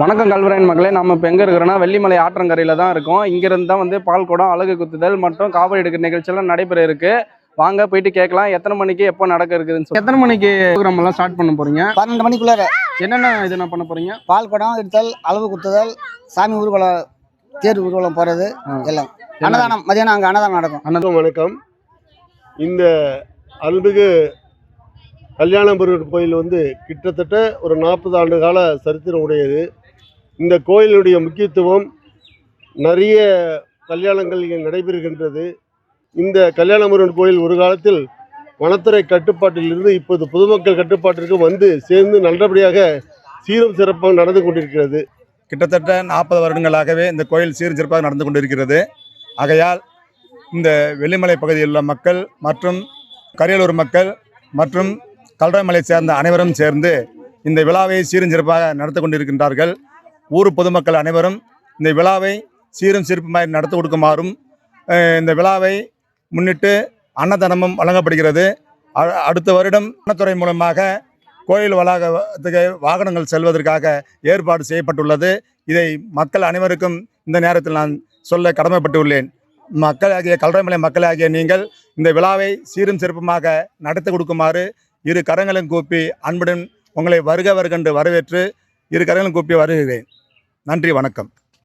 வணக்கம் கல்வராயன் மக்களே. நம்ம இப்போ எங்கே இருக்கிறோன்னா வெள்ளிமலை ஆற்றங்கரையில் தான் இருக்கோம். இங்கேருந்து தான் வந்து பால் குடம், அழகு குத்துதல் மற்றும் காவடி எடுக்கிற நிகழ்ச்சியெல்லாம் நடைபெற இருக்கு. வாங்க போயிட்டு கேட்கலாம் எத்தனை மணிக்கு எப்போ நடக்க இருக்குதுன்னு சொல்லி. எத்தனை மணிக்கு ப்ரோக்ராம் எல்லாம் ஸ்டார்ட் பண்ண போறீங்க? 12 மணிக்குள்ளார. என்னென்ன இது என்ன பண்ண போறீங்க? பால் குடம் எடுத்தல், அழகு குத்துதல், சாமி ஊர்வலம், தேர் ஊர்வலம் போகிறது எல்லாம். அன்னதானம் மதியானம் அங்கே அன்னதானம் நடக்கும். அன்னதானம். வணக்கம். இந்த அருள்மிகு கல்யாணபுரம் கோயில் வந்து கிட்டத்தட்ட ஒரு 40 ஆண்டு கால சரித்திரம் உடையது. இந்த கோயிலுடைய முக்கியத்துவம், நிறைய கல்யாணங்கள் இங்கே நடைபெறுகின்றது. இந்த கல்யாணபுரம் கோயில் ஒரு காலத்தில் வனத்துறை கட்டுப்பாட்டிலிருந்து இப்போது பொதுமக்கள் கட்டுப்பாட்டிற்கு வந்து சேர்ந்து நல்லபடியாக சீரும் சிறப்பாக நடந்து கொண்டிருக்கிறது. கிட்டத்தட்ட 40 வருடங்களாகவே இந்த கோயில் சீரும் சிறப்பாக நடந்து கொண்டிருக்கிறது. ஆகையால் இந்த வெள்ளிமலை பகுதியில் உள்ள மக்கள் மற்றும் கரியலூர் மக்கள் மற்றும் கல்வராயமலை சேர்ந்த அனைவரும் சேர்ந்து இந்த விழாவை சீரும் சிறப்பாக நடத்தி கொண்டிருக்கின்றார்கள். ஊர் பொதுமக்கள் அனைவரும் இந்த விழாவை சீரும் சிறப்புமாய் நடத்தி கொடுக்குமாறும், இந்த விழாவை முன்னிட்டு அன்னதானமும் வழங்கப்படுகிறது. அடுத்த வருடம் வனத்துறை மூலமாக கோயில் வளாகத்துக்கு வாகனங்கள் செல்வதற்காக ஏற்பாடு செய்யப்பட்டுள்ளது. இதை மக்கள் அனைவருக்கும் இந்த நேரத்தில் நான் சொல்ல கடமைப்பட்டுள்ளேன். மக்களாகிய கல்வராயமலை மக்களாகிய நீங்கள் இந்த விழாவை சீரும் சிறப்புமாக நடத்தி கொடுக்குமாறு இரு கரங்களும் கூப்பி அன்புடன் உங்களை வருக வருகென்று வரவேற்று இரு கரங்களும் கூப்பி வருகிறேன். நன்றி, வணக்கம்.